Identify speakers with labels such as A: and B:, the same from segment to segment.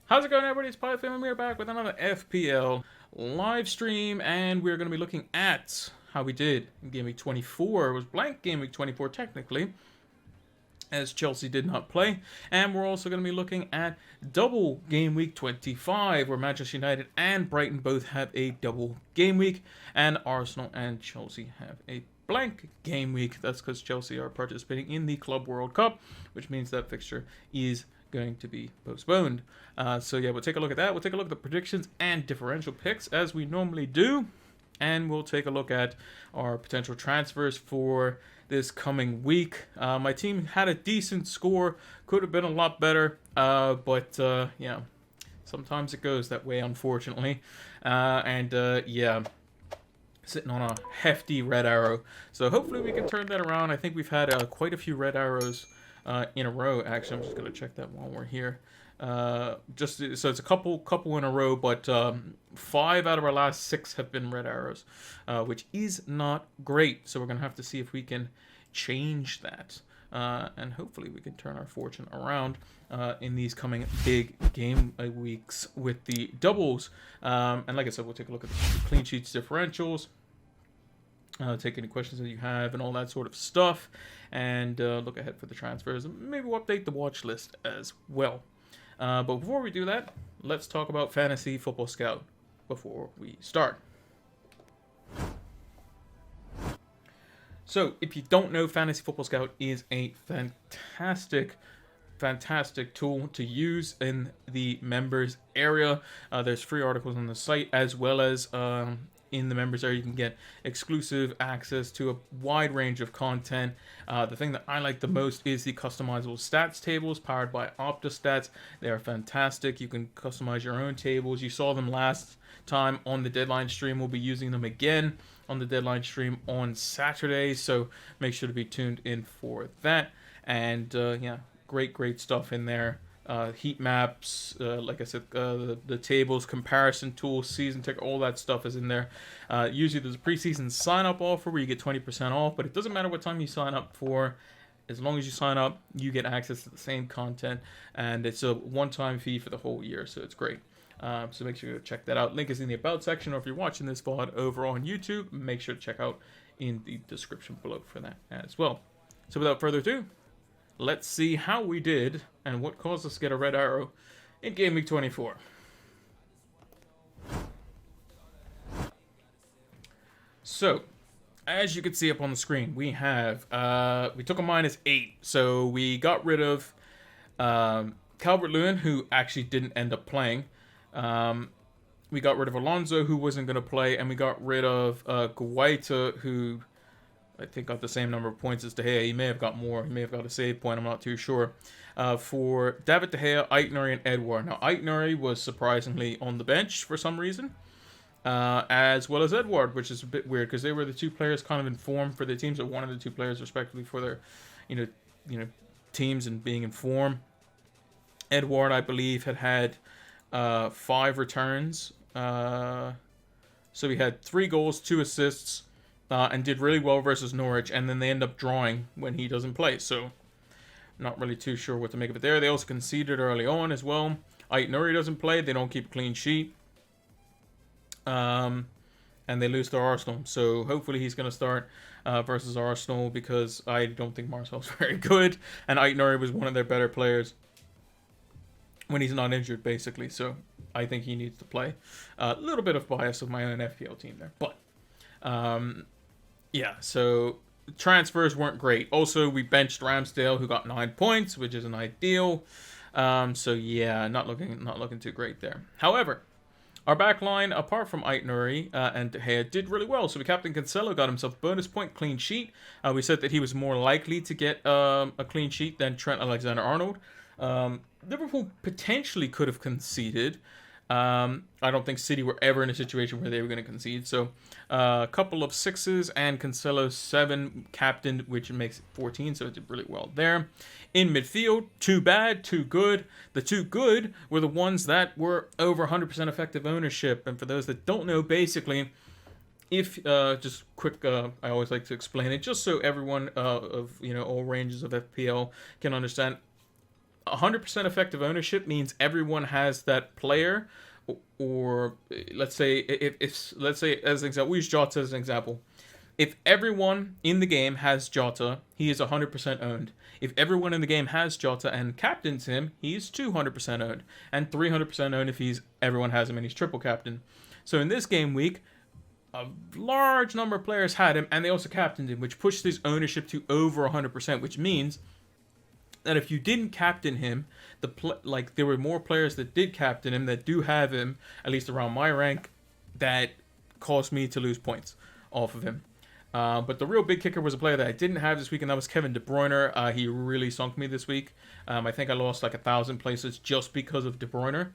A: How's it going, everybody? It's Pilot Family. We're back with another FPL live stream, and we're going to be looking at how we did in Game Week 24. It was blank Game Week 24, technically, as Chelsea did not play. And we're also going to be looking at double Game Week 25, where Manchester United and Brighton both have a double game week, and Arsenal and Chelsea have a blank game week. That's because Chelsea are participating in the Club World Cup, which means that fixture is going to be postponed. So yeah, we'll take a look at that. We'll take a look at the predictions and differential picks as we normally do, and we'll take a look at our potential transfers for this coming week. My team had a decent score, could have been a lot better, but yeah, sometimes it goes that way, unfortunately. Yeah, sitting on a hefty red arrow, so hopefully we can turn that around. I think we've had quite a few red arrows in a row. Actually, I'm just gonna check that while we're here. Just so it's a couple in a row, but 5 out of our last 6 have been red arrows, which is not great. So we're gonna have to see if we can change that, and hopefully we can turn our fortune around in these coming big game weeks with the doubles. And like I said, we'll take a look at the clean sheets differentials. Take any questions that you have and all that sort of stuff, and look ahead for the transfers. Maybe we'll update the watch list as well. But before we do that, let's talk about Fantasy Football Scout before we start. So, if you don't know, Fantasy Football Scout is a fantastic tool to use in the members area. There's free articles on the site, as well as in the members area you can get exclusive access to a wide range of content. The thing that I like the most is the customizable stats tables powered by Opta stats. They are fantastic. You can customize your own tables. You saw them last time on the deadline stream. We'll be using them again on the deadline stream on Saturday, so make sure to be tuned in for that. And yeah, great stuff in there. Heat maps, like I said, the tables, comparison tools, season ticker, all that stuff is in there. Usually there's a preseason sign-up offer where you get 20% off, but it doesn't matter what time you sign up for. As long as you sign up, you get access to the same content, and it's a one-time fee for the whole year, so it's great. So make sure to check that out. Link is in the About section, or if you're watching this VOD over on YouTube, make sure to check out in the description below for that as well. So without further ado, let's see how we did and what caused us to get a red arrow in Game Week 24. So, as you can see up on the screen, we have, we took a -8. So we got rid of Calvert-Lewin, who actually didn't end up playing. We got rid of Alonso, who wasn't going to play, and we got rid of Guaita, who I think got the same number of points as De Gea. He may have got more. He may have got a save point. I'm not too sure. For David De Gea, Aït-Nouri, and Edouard. Now, Aït-Nouri was surprisingly on the bench for some reason, as well as Edouard, which is a bit weird because they were the two players kind of in form for their teams, or one of the two players respectively for their, you know, teams and being in form. Edouard, I believe, had 5 returns. So he had 3 goals, 2 assists. And did really well versus Norwich, and then they end up drawing when he doesn't play. So, not really too sure what to make of it there. They also conceded early on as well. Aït-Nouri doesn't play. They don't keep a clean sheet. And they lose to Arsenal. So, hopefully he's going to start versus Arsenal, because I don't think Marcel's very good. And Aït-Nouri was one of their better players when he's not injured, basically. So, I think he needs to play. A little bit of bias of my own FPL team there. But yeah, so transfers weren't great. Also, we benched Ramsdale, who got 9 points, which isn't ideal. So yeah, not looking too great there. However, our back line, apart from Aït-Nouri and De Gea, did really well. So we captain Cancelo got himself a bonus point, clean sheet. We said that he was more likely to get a clean sheet than Trent Alexander-Arnold. Liverpool potentially could have conceded. I don't think City were ever in a situation where they were going to concede. So a couple of 6s and Cancelo 7 captained, which makes it 14. So it did really well there. In midfield, 2 bad, 2 good. The 2 good were the ones that were over 100% effective ownership. And for those that don't know, basically, if just quick, I always like to explain it just so everyone of all ranges of FPL can understand. 100% effective ownership means everyone has that player, or let's say if let's say as an example, we use Jota as an example. If everyone in the game has Jota, he is 100% owned. If everyone in the game has Jota and captains him, he's 200% owned, and 300% owned if everyone has him and he's triple captain. So in this game week, a large number of players had him, and they also captained him, which pushed his ownership to over 100%, which means that if you didn't captain him, there were more players that did captain him, that do have him, at least around my rank, that caused me to lose points off of him. But the real big kicker was a player that I didn't have this week, and that was Kevin De Bruyne. He really sunk me this week. I think I lost like 1,000 places just because of De Bruyne.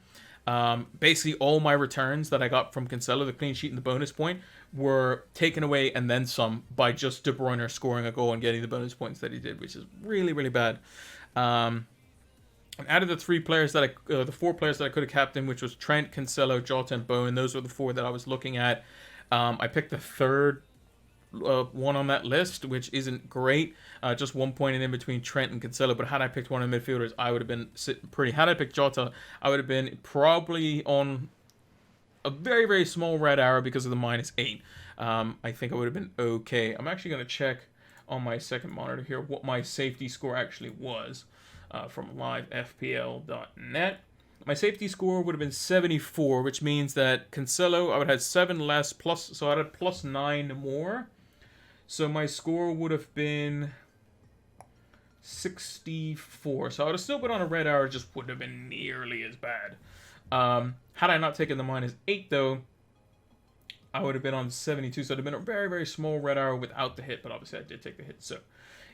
A: Basically, all my returns that I got from Cancelo, the clean sheet and the bonus point, were taken away and then some by just De Bruyne scoring a goal and getting the bonus points that he did, which is really, really bad. And out of the the 4 players that I could have captained, which was Trent, Cancelo, Jota, and Bowen, those were the 4 that I was looking at. I picked the third one on that list, which isn't great. Just 1 point in between Trent and Cancelo. But had I picked one of the midfielders, I would have been sitting pretty. Had I picked Jota, I would have been probably on a very, very small red arrow because of the -8. I think I would have been okay. I'm actually going to check on my second monitor here what my safety score actually was from livefpl.net. My safety score would have been 74, which means that Cancelo, I would have had 7 less, so I'd have +9 more. So my score would have been 64. So I would have still been on a red arrow, just wouldn't have been nearly as bad. Had I not taken the -8, though, I would have been on 72. So it would have been a very, very small red arrow without the hit. But obviously I did take the hit, so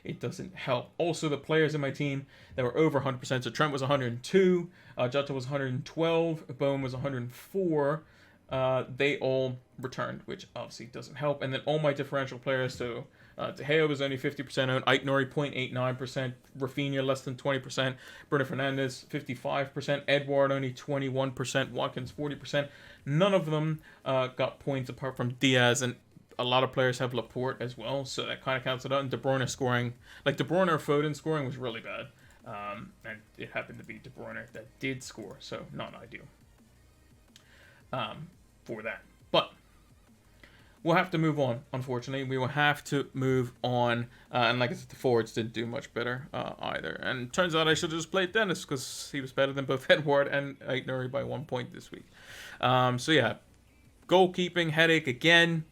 A: it doesn't help. Also, the players in my team that were over 100%. So Trent was 102. Jota was 112. Bowen was 104. They all returned, which obviously doesn't help. And then all my differential players, so De Gea was only 50% owned, Aït-Nouri 0.89%, Rafinha less than 20%, Bruno Fernandes 55%, Edouard only 21%, Watkins 40%. None of them got points apart from Diaz, and a lot of players have Laporte as well, so that kind of counts it out. And De Bruyne scoring, like De Bruyne or Foden scoring, was really bad. And it happened to be De Bruyne that did score, so not ideal for that. But we'll have to move on, unfortunately. We will have to move on. And like I said, the forwards didn't do much better either. And turns out I should have just played Dennis because he was better than both Edouard and Aït-Nouri by 1 point this week. So yeah, goalkeeping headache again.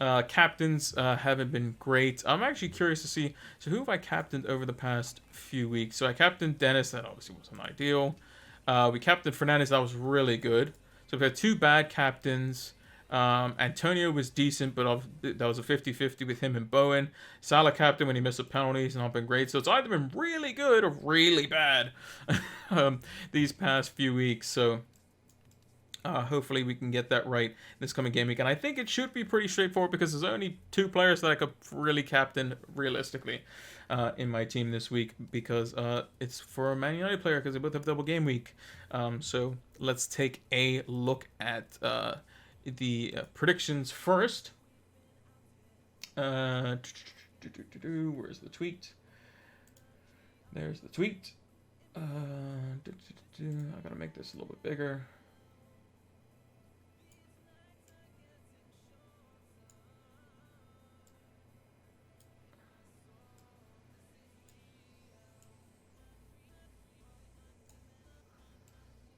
A: Captains haven't been great. I'm actually curious to see, so who have I captained over the past few weeks? So I captained Dennis, that obviously wasn't ideal. We captained Fernandes, that was really good. So we've had 2 bad captains. Antonio was decent, but that was a 50-50 with him and Bowen. Salah captain when he missed a penalty, he's not been great. So it's either been really good or really bad these past few weeks. So hopefully we can get that right this coming game week. And I think it should be pretty straightforward because there's only 2 players that I could really captain realistically in my team this week, because it's for a Man United player because they both have double game week. So let's take a look at the predictions first. Where's the tweet? There's the tweet. I gotta make this a little bit bigger.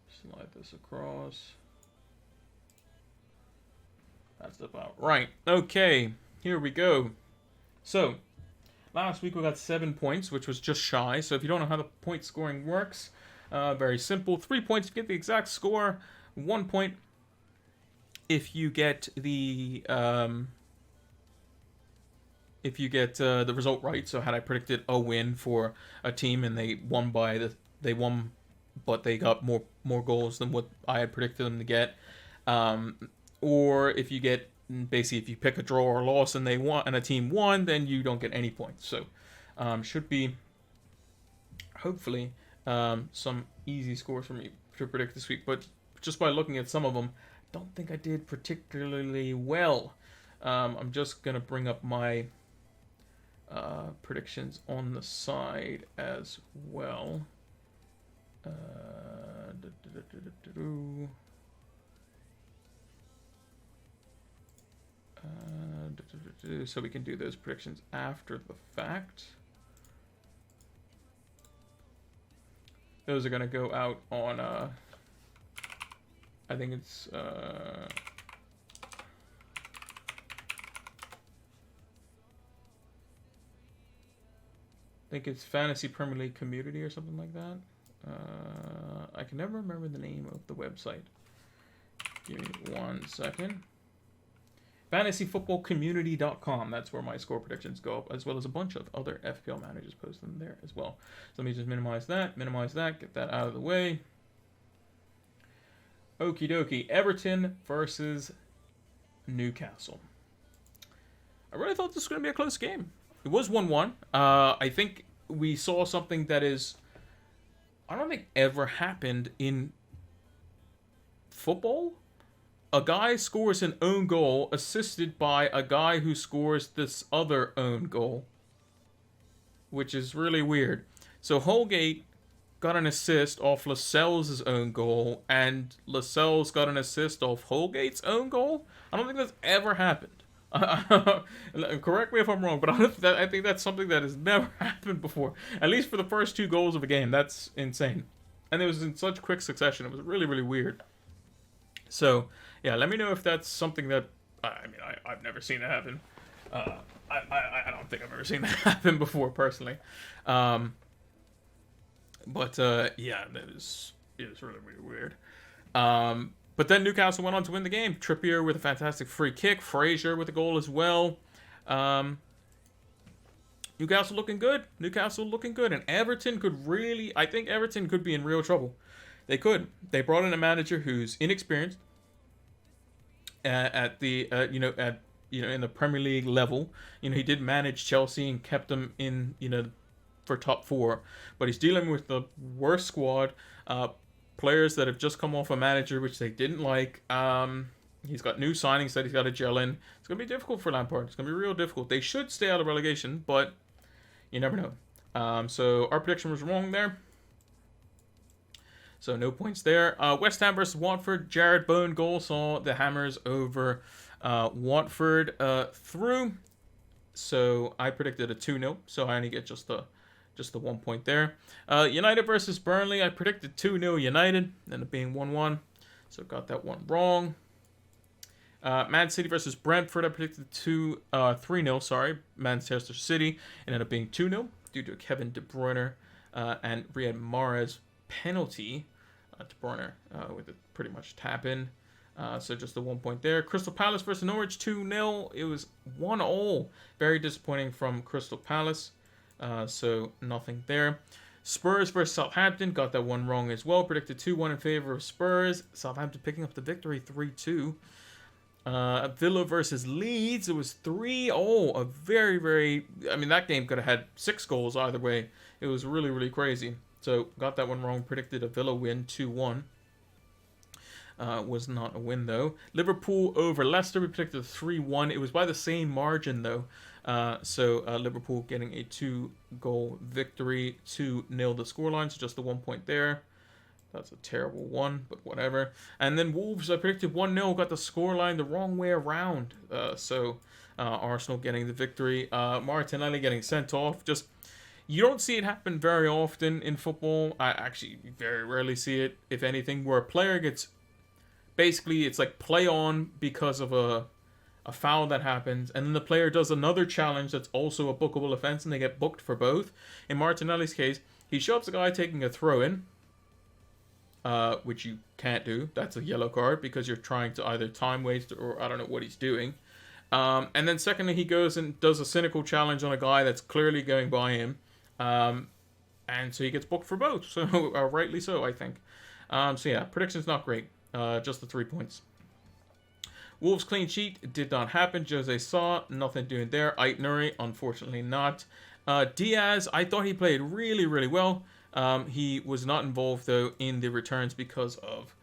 A: Slide this across. That's about right. Okay, here we go. So, last week we got 7 points, which was just shy. So if you don't know how the point scoring works, very simple. 3 points to get the exact score. 1 point if you get the result right. So had I predicted a win for a team and they won but they got more goals than what I had predicted them to get. Or if you get, basically, if you pick a draw or a loss and a team won, then you don't get any points. So, should be, hopefully, some easy scores for me to predict this week. But just by looking at some of them, I don't think I did particularly well. I'm just going to bring up my predictions on the side as well. So we can do those predictions after the fact. Those are going to go out on, I think it's, I think it's Fantasy Premier League Community or something like that. I can never remember the name of the website. Give me 1 second. FantasyFootballCommunity.com. That's where my score predictions go up, as well as a bunch of other FPL managers post them there as well. So let me just minimize that, get that out of the way. Okie dokie. Everton versus Newcastle. I really thought this was going to be a close game. It was 1-1. I think we saw something that is, I don't think ever happened in football. A guy scores an own goal assisted by a guy who scores this other own goal, which is really weird. So Holgate got an assist off Lascelles' own goal, and Lascelles got an assist off Holgate's own goal. I don't think that's ever happened. Correct me if I'm wrong, but I think that's something that has never happened before. At least for the first 2 goals of a game. That's insane. And it was in such quick succession. It was really, really weird. So, yeah, let me know if that's something that, I've never seen that happen. I don't think I've ever seen that happen before, personally. Yeah, it was really, really weird. But then Newcastle went on to win the game. Trippier with a fantastic free kick. Frazier with a goal as well. Newcastle looking good. And Everton could really, I think Everton could be in real trouble. They could. They brought in a manager who's inexperienced in the Premier League level. He did manage Chelsea and kept them in, for top 4, but he's dealing with the worst squad. Players that have just come off a manager which they didn't like. He's got new signings that he's got to gel in. It's going to be difficult for Lampard. It's going to be real difficult. They should stay out of relegation, but you never know. So our prediction was wrong there. So no points there. West Ham versus Watford. Jared Bowen goal saw the Hammers over Watford through. So I predicted a 2-0. So I only get just the 1 point there. United versus Burnley. I predicted 2-0 United. Ended up being 1-1. So got that one wrong. Man City versus Brentford. I predicted 3-0. Sorry, Manchester City. It ended up being 2-0 due to a Kevin De Bruyne and Riyad Mahrez penalty. De Bruyne with a pretty much tap in. So just the 1 point there. Crystal Palace versus Norwich 2-0. It was 1-0. Very disappointing from Crystal Palace. So nothing there. Spurs versus Southampton. Got that one wrong as well. Predicted 2-1 in favor of Spurs. Southampton picking up the victory 3-2. Villa versus Leeds. It was 3-0. A very, very... that game could have had 6 goals either way. It was really, really crazy. So, got that one wrong. Predicted a Villa win, 2-1. Was not a win, though. Liverpool over Leicester. We predicted 3-1. It was by the same margin, though. So, Liverpool getting a 2-goal victory. 2-0 the scoreline. So, just the 1 point there. That's a terrible one, but whatever. And then Wolves, I predicted 1-0. Got the scoreline the wrong way around. So, Arsenal getting the victory. Martinelli getting sent off. Just... You don't see it happen very often in football. I actually very rarely see it, if anything, where a player gets... Basically, it's like play on because of a foul that happens, and then the player does another challenge that's also a bookable offense, and they get booked for both. In Martinelli's case, he shoves a guy taking a throw-in, which you can't do. That's a yellow card because you're trying to either time waste or I don't know what he's doing. And then secondly, he goes and does a cynical challenge on a guy that's clearly going by him. And so he gets booked for both. So rightly so, I think. So yeah, prediction's not great. Just the 3 points. Wolves clean sheet did not happen. Jose Sa, nothing doing there. Ait Nuri, unfortunately not. Diaz, I thought he played really, really well. He was not involved, though, in the returns because of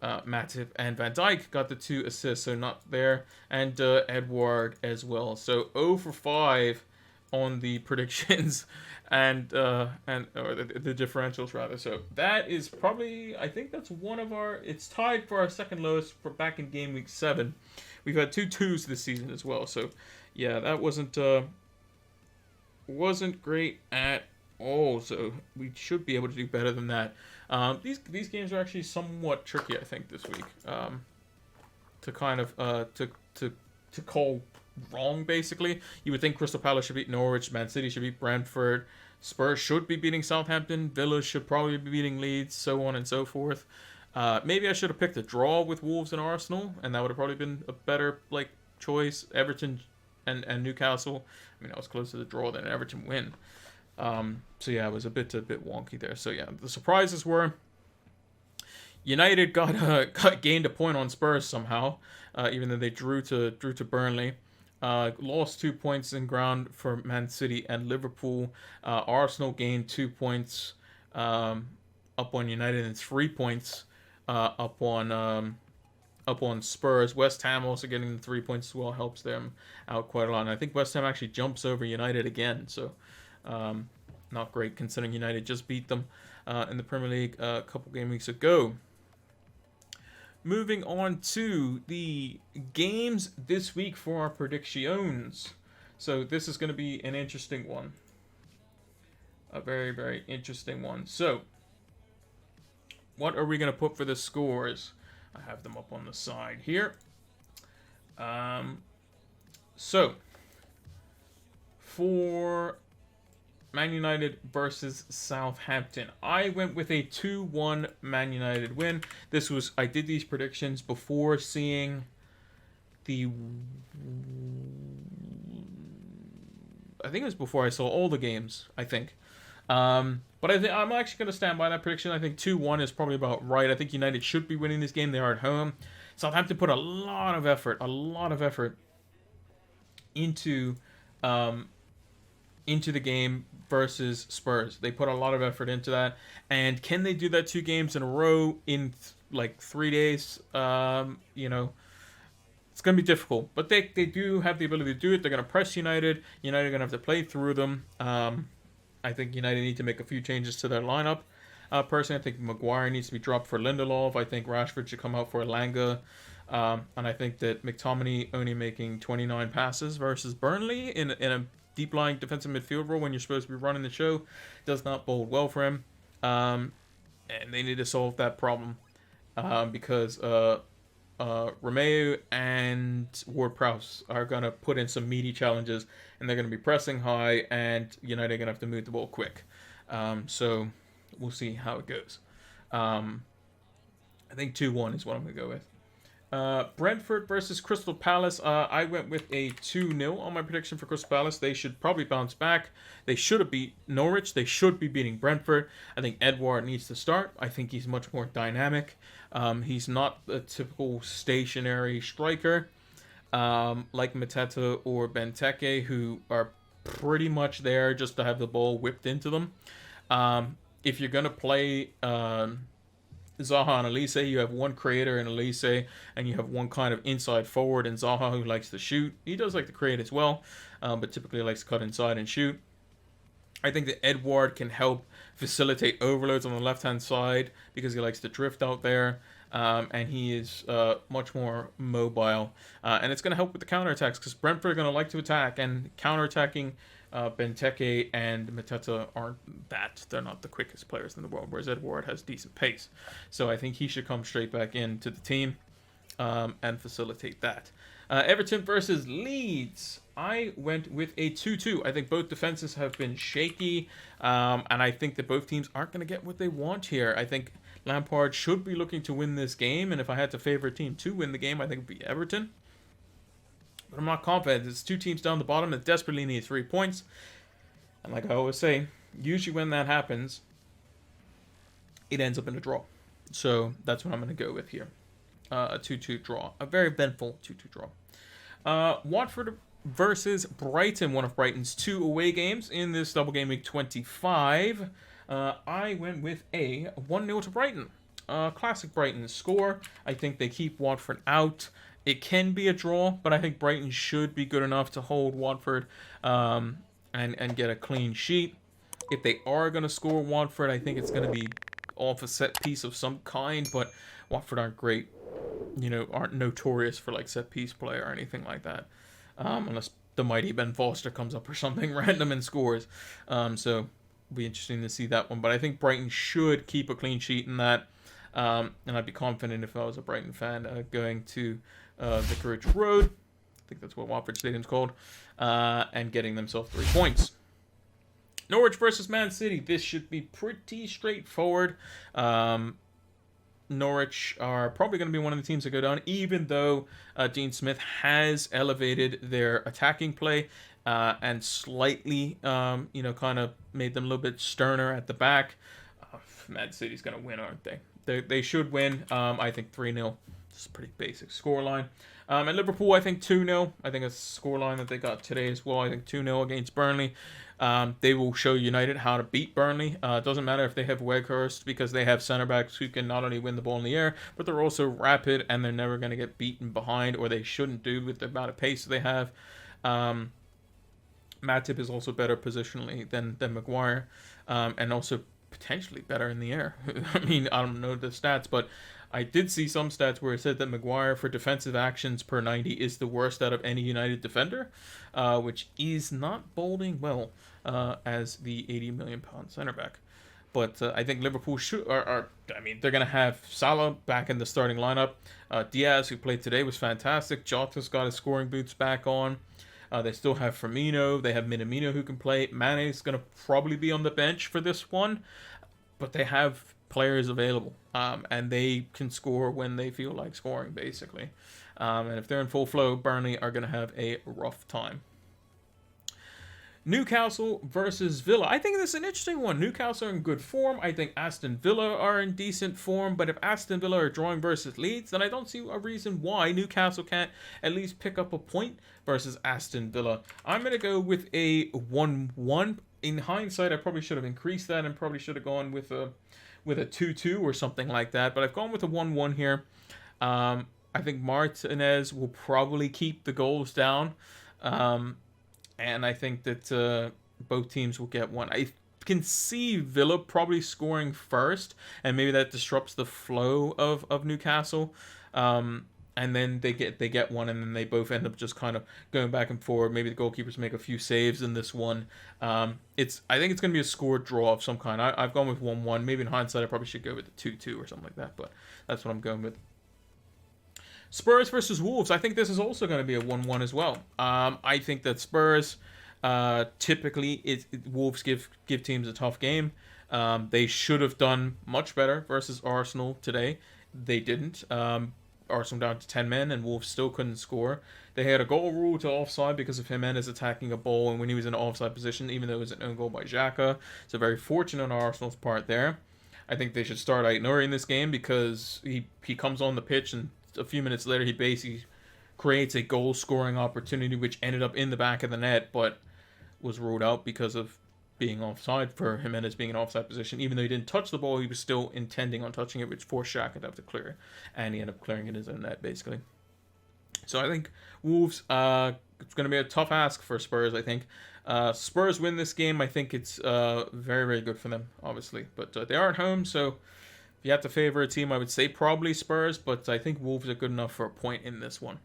A: Matip and Van Dijk. Got the 2 assists, so not there. And Edward as well. So 0 for 5 on the predictions and or the differentials rather. So that is probably, I think that's one of our. It's tied for our second lowest for back in game week 7. We've had 2 twos this season as well. So yeah, that wasn't great at all. So we should be able to do better than that. These games are actually somewhat tricky, I think, this week. To kind of to call wrong, basically. You would think Crystal Palace should beat Norwich, Man City should beat Brentford, Spurs should be beating Southampton, Villa should probably be beating Leeds, so on and so forth. Maybe I should have picked a draw with Wolves and Arsenal, and that would have probably been a better choice. Everton and Newcastle. I mean, I was closer to the draw than an Everton win. So yeah, it was a bit wonky there. So yeah, the surprises were United got gained a point on Spurs somehow, even though they drew to Burnley. Lost 2 points in ground for Man City and Liverpool. Arsenal gained 2 points up on United and 3 points up on Spurs. West Ham also getting the 3 points as well helps them out quite a lot. And I think West Ham actually jumps over United again, so not great considering United just beat them in the Premier League a couple game weeks ago. Moving on to the games this week for our predictions. So this is going to be an interesting one. A very, very interesting one. So, what are we going to put for the scores? I have them up on the side here. So, for Man United versus Southampton, I went with a 2-1 Man United win. I did these predictions before seeing I think it was before I saw all the games, I think. But I'm actually going to stand by that prediction. I think 2-1 is probably about right. I think United should be winning this game. They are at home. Southampton put a lot of effort into the game versus Spurs. They put a lot of effort into that. And can they do that 2 games in a row in 3 days? It's going to be difficult. But they do have the ability to do it. They're going to press United. United are going to have to play through them. I think United need to make a few changes to their lineup. Personally, I think Maguire needs to be dropped for Lindelof. I think Rashford should come out for Elanga. And I think that McTominay only making 29 passes versus Burnley in a deep-lying defensive midfield role when you're supposed to be running the show does not bode well for him. And they need to solve that problem because Romeo and Ward-Prowse are going to put in some meaty challenges, and they're going to be pressing high, and United are going to have to move the ball quick. So we'll see how it goes. I think 2-1 is what I'm going to go with. Brentford versus Crystal Palace. I went with a 2-0 on my prediction for Crystal Palace. They should probably bounce back. They should have beat Norwich. They should be beating Brentford. I think Edouard needs to start. I think he's much more dynamic. He's not a typical stationary striker like Mateta or Benteke, who are pretty much there just to have the ball whipped into them. If you're going to play Zaha and Elise, you have one creator in Elise, and you have one kind of inside forward in Zaha who likes to shoot. He does like to create as well, but typically likes to cut inside and shoot. I think that Edouard can help facilitate overloads on the left-hand side because he likes to drift out there, and he is much more mobile. And it's going to help with the counterattacks because Brentford are going to like to attack, and counterattacking Benteke and Mateta aren't that. They're not the quickest players in the world, whereas Edouard has decent pace. So I think he should come straight back into the team and facilitate that. Everton versus Leeds. I went with a 2-2. I think both defenses have been shaky, and I think that both teams aren't going to get what they want here. I think Lampard should be looking to win this game, and if I had to favor a team to win the game, I think it would be Everton. But I'm not confident. There's 2 teams down the bottom that desperately need 3 points. And like I always say, usually when that happens, it ends up in a draw. So that's what I'm going to go with here. A 2-2 draw. A very eventful 2-2 draw. Watford versus Brighton, one of Brighton's 2 away games in this double game week 25. I went with a 1-0 to Brighton. Classic Brighton score. I think they keep Watford out. It can be a draw, but I think Brighton should be good enough to hold Watford and and get a clean sheet. If they are going to score Watford, I think it's going to be off a set piece of some kind, but Watford aren't great, aren't notorious for like set piece play or anything like that, unless the mighty Ben Foster comes up or something random and scores. So it'll be interesting to see that one. But I think Brighton should keep a clean sheet in that, and I'd be confident if I was a Brighton fan going to Vicarage Road. I think that's what Watford Stadium's called, and getting themselves 3 points. Norwich versus Man City. This should be pretty straightforward. Norwich are probably going to be one of the teams that go down, even though Dean Smith has elevated their attacking play and slightly, kind of made them a little bit sterner at the back. Man City's going to win, aren't they? They should win. I think 3-0. Just a pretty basic scoreline. And Liverpool, I think 2-0. I think it's a scoreline that they got today as well. I think 2-0 against Burnley. They will show United how to beat Burnley. It doesn't matter if they have Weghorst, because they have center backs who can not only win the ball in the air, but they're also rapid, and they're never going to get beaten behind, or they shouldn't do with the amount of pace they have. Matip is also better positionally than Maguire, and also potentially better in the air. I mean, I don't know the stats, but I did see some stats where it said that Maguire for defensive actions per 90 is the worst out of any United defender, which is not boding well as the £80 million centre back. But I think Liverpool they're going to have Salah back in the starting lineup. Diaz, who played today, was fantastic. Jota's got his scoring boots back on. They still have Firmino. They have Minamino who can play. Mane's going to probably be on the bench for this one, but they have players available, and they can score when they feel like scoring, basically. And if they're in full flow, Burnley are going to have a rough time. Newcastle versus Villa. I think this is an interesting one. Newcastle are in good form. I think Aston Villa are in decent form. But if Aston Villa are drawing versus Leeds, then I don't see a reason why Newcastle can't at least pick up a point versus Aston Villa. I'm going to go with a 1-1. In hindsight, I probably should have increased that and probably should have gone with a 2-2 or something like that. But I've gone with a 1-1 here. I think Martinez will probably keep the goals down. And I think that both teams will get one. I can see Villa probably scoring first, and maybe that disrupts the flow of Newcastle. And then they get one, and then they both end up just kind of going back and forth. Maybe the goalkeepers make a few saves in this one. I think it's going to be a score draw of some kind. I've gone with 1-1. Maybe in hindsight, I probably should go with the 2-2 or something like that, but that's what I'm going with. Spurs versus Wolves. I think this is also going to be a 1-1 as well. I think that Spurs, typically, Wolves give teams a tough game. They should have done much better versus Arsenal today. They didn't. Arsenal down to 10 men, and Wolves still couldn't score. They had a goal rule to offside because of Jimenez attacking a ball, and when he was in an offside position, even though it was an own goal by Xhaka. So very fortunate on Arsenal's part there. I think they should start Aït-Nouri in this game, because he comes on the pitch, and a few minutes later he basically creates a goal scoring opportunity which ended up in the back of the net, but was ruled out because of being offside, for Jimenez being in offside position. Even though he didn't touch the ball, he was still intending on touching it, which forced Xhaka to have to clear, and he ended up clearing in his own net, basically. So I think Wolves, it's going to be a tough ask for Spurs, I think. Spurs win this game. I think it's very, very good for them, obviously. But they are at home, so if you have to favor a team, I would say probably Spurs, but I think Wolves are good enough for a point in this one.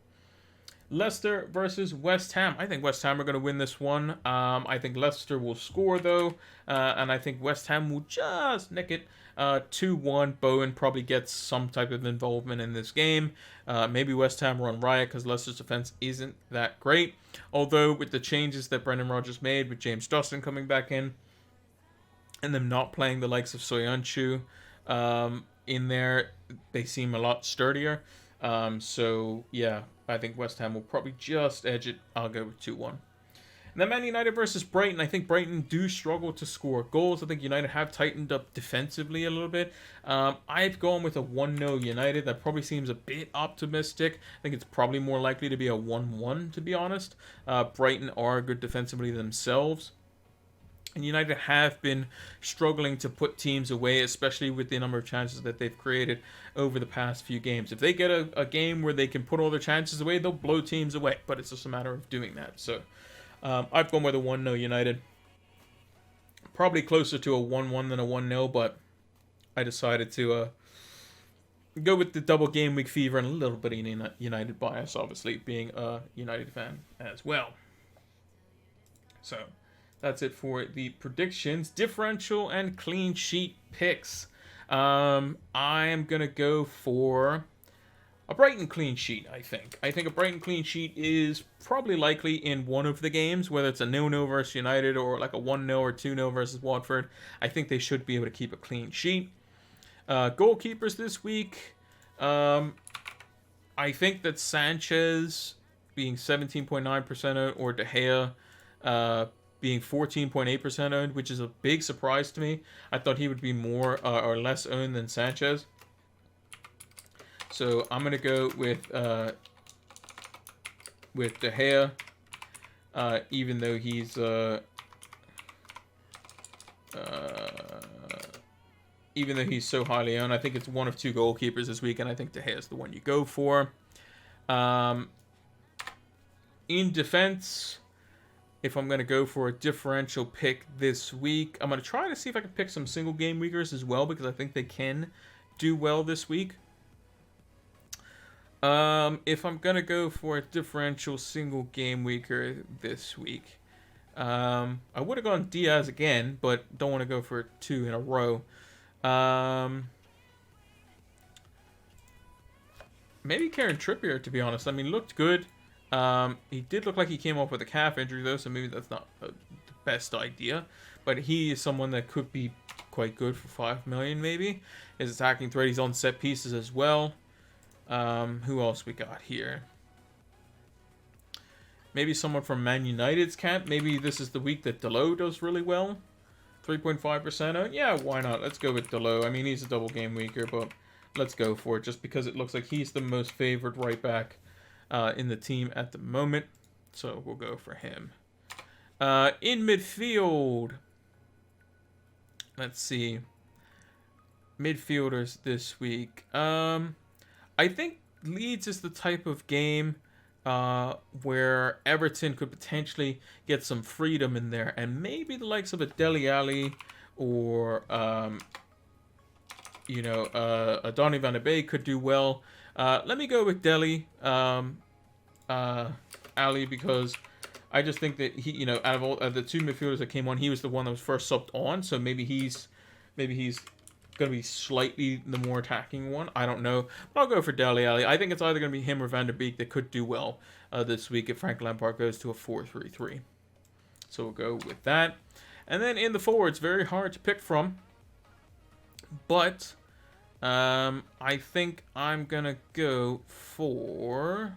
A: Leicester versus West Ham. I think West Ham are going to win this one. I think Leicester will score, though, and I think West Ham will just nick it. 2-1. Bowen probably gets some type of involvement in this game. Maybe West Ham run riot because Leicester's defense isn't that great. Although with the changes that Brendan Rodgers made, with James Justin coming back in, and them not playing the likes of Soyuncu in there, they seem a lot sturdier. So yeah, I think West Ham will probably just edge it. I'll go with 2-1. And then Man United versus Brighton. I think Brighton do struggle to score goals. I think United have tightened up defensively a little bit. I've gone with a 1-0 United. That probably seems a bit optimistic. I think it's probably more likely to be a 1-1, to be honest. Brighton are good defensively themselves. And United have been struggling to put teams away, especially with the number of chances that they've created over the past few games. If they get a game where they can put all their chances away, they'll blow teams away. But it's just a matter of doing that. So I've gone with a 1-0 United. Probably closer to a 1-1 than a 1-0, but I decided to go with the double game week fever and a little bit of United bias, obviously, being a United fan as well. So, that's it for the predictions. Differential and clean sheet picks. I am going to go for a Brighton clean sheet, I think. I think a Brighton clean sheet is probably likely in one of the games, whether it's a 0-0 versus United or like a 1-0 or 2-0 versus Watford. I think they should be able to keep a clean sheet. Goalkeepers this week. I think that Sanchez being 17.9% owned or De Gea being 14.8% owned, which is a big surprise to me. I thought he would be more or less owned than Sanchez. So I'm gonna go with De Gea, even though he's so highly owned. I think it's one of two goalkeepers this week, and I think De Gea is the one you go for. In defense, if I'm gonna go for a differential pick this week, I'm gonna try to see if I can pick some single game weekers as well, because I think they can do well this week. If I'm gonna go for a differential single game weeker this week, I would have gone Diaz again, but don't want to go for 2 in a row. Maybe Kieran Trippier, to be honest. I mean, looked good. He did look like he came off with a calf injury, though, so maybe that's not the best idea. But he is someone that could be quite good for 5 million, maybe. His attacking threat, he's on set pieces as well. Who else we got here? Maybe someone from Man United's camp. Maybe this is the week that Dalot does really well. 3.5% owned. Yeah, why not? Let's go with Dalot. I mean, he's a double game weaker, but let's go for it. Just because it looks like he's the most favored right back in the team at the moment. So we'll go for him. In midfield. Let's see. Midfielders this week. I think Leeds is the type of game where Everton could potentially get some freedom in there, and maybe the likes of a Dele Alli or a Donny van de Beek could do well. Let me go with Dele Alli, because I just think that he, out of all the two midfielders that came on, he was the one that was first subbed on, so maybe he's going to be slightly the more attacking one. I don't know. But I'll go for Dele Alli. I think it's either going to be him or Van der Beek that could do well this week if Frank Lampard goes to a 4-3-3. So we'll go with that. And then in the forwards, very hard to pick from. But I think I'm going to go for...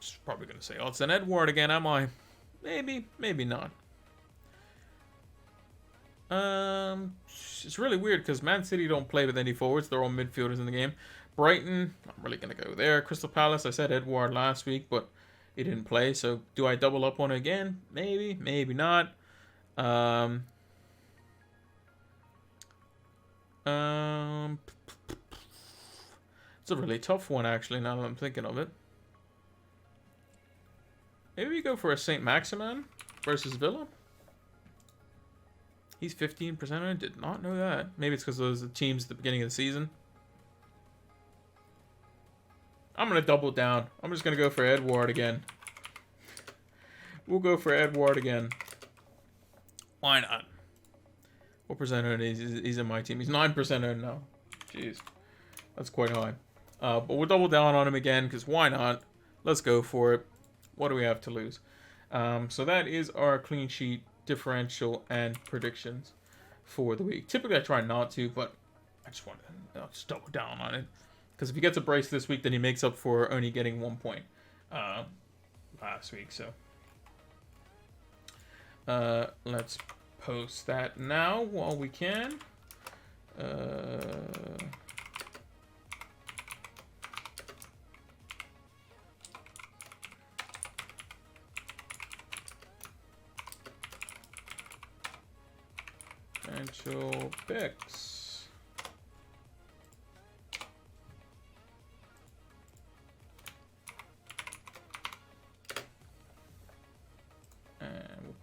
A: Just probably going to say Odds and Edward again, am I? Maybe, maybe not. It's really weird because Man City don't play with any forwards. They're all midfielders in the game. Brighton, I'm really going to go there. Crystal Palace, I said Edward last week, but he didn't play. So do I double up on it again? Maybe, maybe not. It's a really tough one, actually, now that I'm thinking of it. Maybe we go for a St. Maximin versus Villa. He's 15% owned. Did not know that. Maybe it's because those are the teams at the beginning of the season. I'm going to double down. I'm just going to go for Edward again. We'll go for Edward again. Why not? What percent owned is he's in my team? He's 9% owned now. Jeez. That's quite high. But we'll double down on him again because why not? Let's go for it. What do we have to lose? So that is our clean sheet, differential, and predictions for the week. Typically, I try not to, but I just want to just double down on it. Because if he gets a brace this week, then he makes up for only getting 1 point last week. So let's post that now while we can. Differential picks.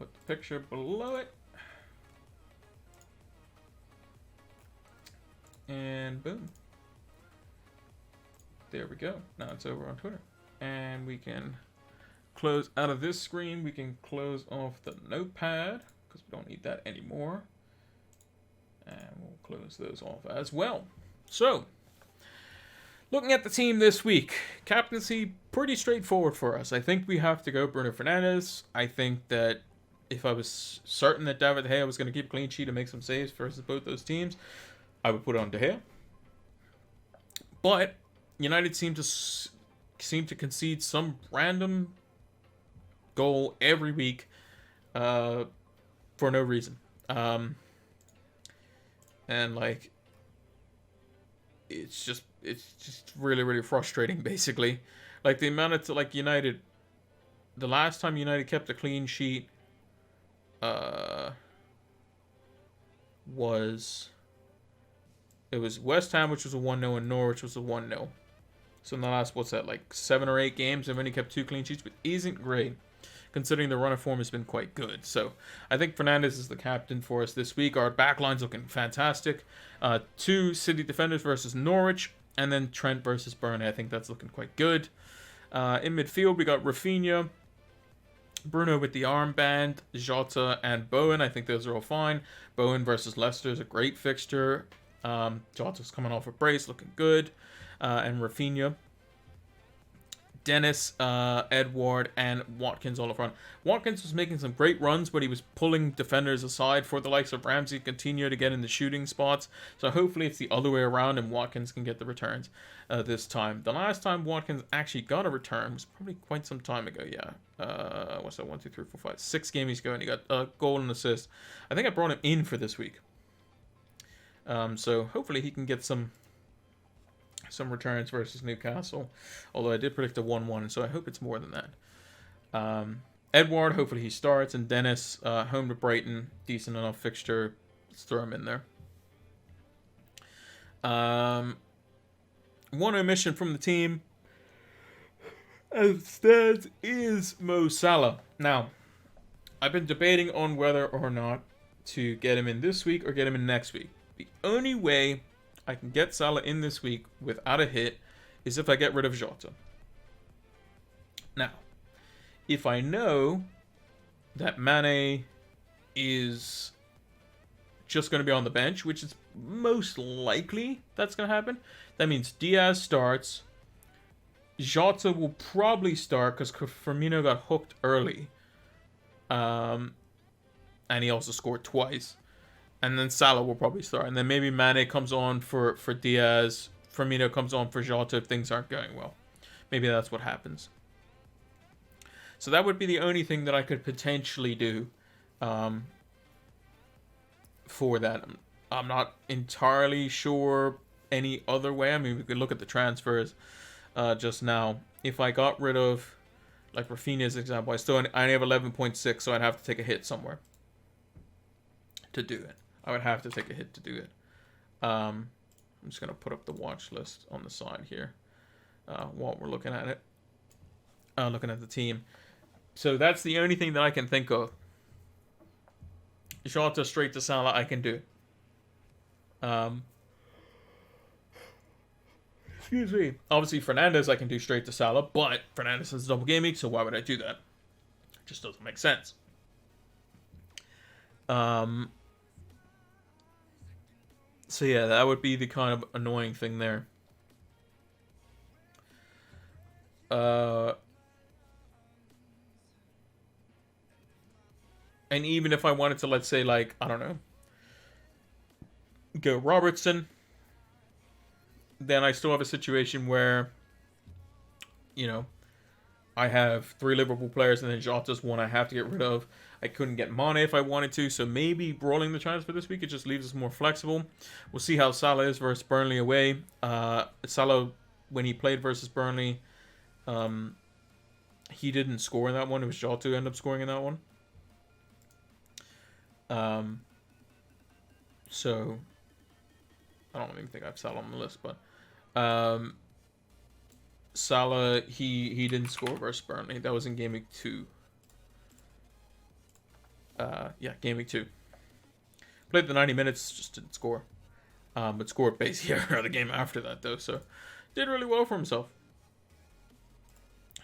A: put the picture below it. And boom. There we go. Now it's over on Twitter. And we can close out of this screen. We can close off the notepad because we don't need that anymore. And we'll close those off as well. So, looking at the team this week, captaincy pretty straightforward for us. I think we have to go Bruno Fernandes. I think that if I was certain that David De Gea was going to keep a clean sheet and make some saves versus both those teams, I would put it on De Gea. But United seem to concede some random goal every week for no reason. And like it's just really, really frustrating, basically. Like the amount of like United, the last time United kept a clean sheet was West Ham, which was a 1-0, and Norwich was a 1-0. So in the last, what's that, like 7 or 8 games, they've only kept 2 clean sheets, but isn't great, considering the run of form has been quite good. So I think Fernandes is the captain for us this week. Our backline's looking fantastic. 2 City defenders versus Norwich, and then Trent versus Burnley. I think that's looking quite good. In midfield, we got Rafinha, Bruno with the armband, Jota, and Bowen. I think those are all fine. Bowen versus Leicester is a great fixture. Jota's coming off a brace, looking good. And Rafinha, Dennis, Edward, and Watkins all up front. Watkins was making some great runs, but he was pulling defenders aside for the likes of Ramsey to continue to get in the shooting spots. So hopefully it's the other way around and Watkins can get the returns this time. The last time Watkins actually got a return was probably quite some time ago, yeah. What's that, 1, 2, 3, 4, 5, 6 games ago, and he got a goal and assist. I think I brought him in for this week. So hopefully he can get some returns versus Newcastle, although I did predict a 1-1, so I hope it's more than that. Edward, hopefully he starts, and Dennis, home to Brighton, decent enough fixture. Let's throw him in there. One omission from the team, as stands, is Mo Salah. Now, I've been debating on whether or not to get him in this week or get him in next week. The only way I can get Salah in this week without a hit is if I get rid of Jota. Now, if I know that Mane is just going to be on the bench, which is most likely that's going to happen, that means Diaz starts. Jota will probably start because Firmino got hooked early. And he also scored twice. And then Salah will probably start. And then maybe Mane comes on for Diaz. Firmino comes on for Jota if things aren't going well. Maybe that's what happens. So that would be the only thing that I could potentially do for that. I'm not entirely sure any other way. I mean, we could look at the transfers just now. If I got rid of, like Rafinha's example, I only have 11.6, so I'd have to take a hit somewhere to do it. I would have to take a hit to do it. I'm just going to put up the watch list on the side here while we're looking at it. Looking at the team. So that's the only thing that I can think of. Jota straight to Salah I can do. Excuse me. Obviously Fernandes I can do straight to Salah, but Fernandes has double game week, so why would I do that? It just doesn't make sense. So yeah, that would be the kind of annoying thing there. And even if I wanted to, let's say, like, I don't know, go Robertson, then I still have a situation where, you know, I have 3 Liverpool players and then Jota's one I have to get rid of. I couldn't get Mane if I wanted to, so maybe rolling the transfer this week, it just leaves us more flexible. We'll see how Salah is versus Burnley away. Salah, when he played versus Burnley, he didn't score in that one. It was Jota who ended up scoring in that one. So, I don't even think I have Salah on the list, but Salah, he didn't score versus Burnley. That was in game week 2. Yeah, game week 2. Played the 90 minutes, just didn't score. But scored basically the game after that, though. So, did really well for himself.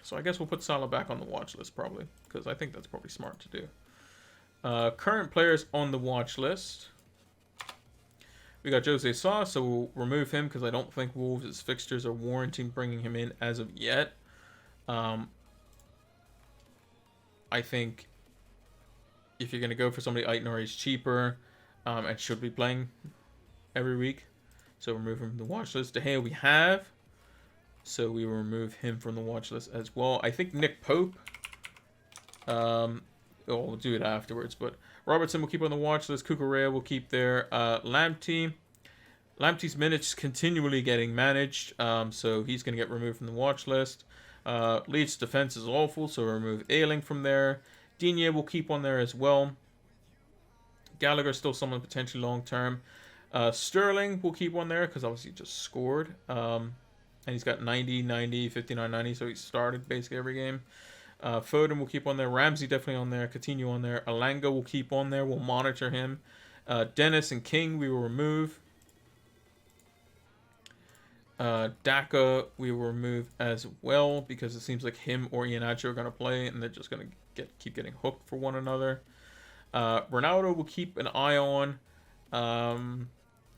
A: So, I guess we'll put Salah back on the watch list, probably. Because I think that's probably smart to do. Current players on the watch list. We got Jose Sa, so we'll remove him because I don't think Wolves' fixtures are warranting bringing him in as of yet. I think if you're going to go for somebody, Aitnor is cheaper and should be playing every week. So remove him from the watch list. De Gea we have, so we will remove him from the watch list as well. I think Nick Pope, we'll do it afterwards, but Robertson will keep on the watch list. Cucurella will keep there. Lamptey. Lamptey's minutes continually getting managed, so he's going to get removed from the watch list. Leeds defense is awful, so remove Ayling from there. Digne will keep on there as well. Gallagher still someone potentially long term. Sterling will keep on there because obviously he just scored. And he's got 90, 90, 59, 90, so he started basically every game. Foden will keep on there. Ramsey definitely on there. Coutinho on there. Alanga will keep on there. We'll monitor him. Dennis and King we will remove. Daka we will remove as well because it seems like him or Iheanacho are going to play and they're just going to keep getting hooked for one another. Ronaldo will keep an eye on. And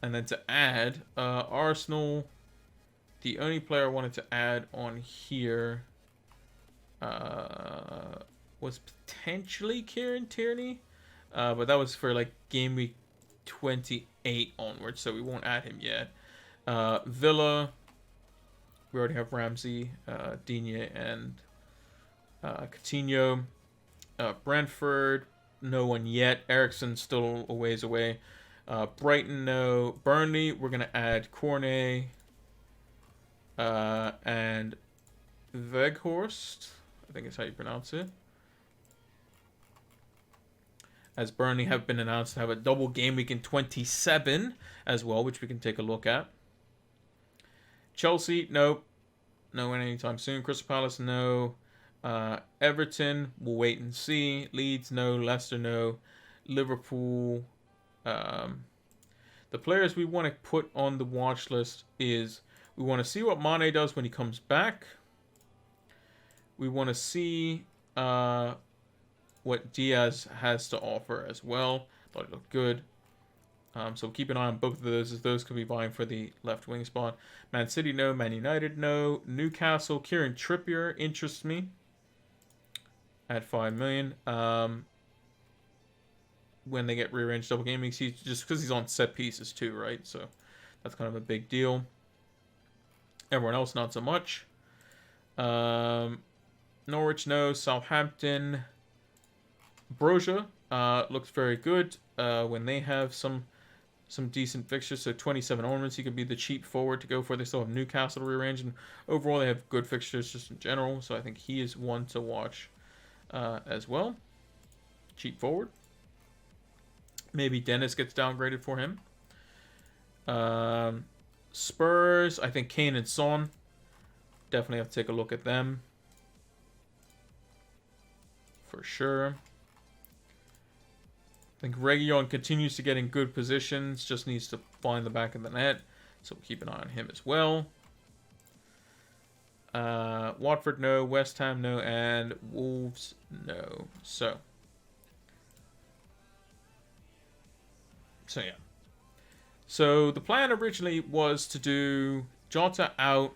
A: then to add, Arsenal, the only player I wanted to add on here was potentially Kieran Tierney. But that was for like game week 28 onwards, so we won't add him yet. Villa, we already have Ramsey, Digne, and Coutinho. Brentford, no one yet. Ericsson still a ways away. Brighton, no. Burnley, we're going to add Cornet and Weghorst, I think is how you pronounce it. As Burnley have been announced to have a double game week in 27 as well, which we can take a look at. Chelsea, nope. No one anytime soon. Crystal Palace, no. Everton, we'll wait and see. Leeds, no. Leicester, no. Liverpool. The players we want to put on the watch list is we want to see what Mane does when he comes back. We want to see what Diaz has to offer as well. Thought it looked good. So keep an eye on both of those, as those could be vying for the left wing spot. Man City, no. Man United, no. Newcastle, Kieran Trippier interests me at 5 million. When they get rearranged double game weeks, he's just because he's on set pieces too, right? So that's kind of a big deal. Everyone else, not so much. Norwich, no. Southampton, Broja looks very good when they have some decent fixtures. So 27 ornaments, he could be the cheap forward to go for. They still have Newcastle to rearrange, and overall they have good fixtures just in general. So I think he is one to watch as well. Cheap forward. Maybe Dennis gets downgraded for him. Spurs, I think Kane and Son. Definitely have to take a look at them. For sure. I think Reguilon continues to get in good positions. Just needs to find the back of the net. So we'll keep an eye on him as well. Watford, no. West Ham, no. And Wolves, no. So yeah. So the plan originally was to do Jota out,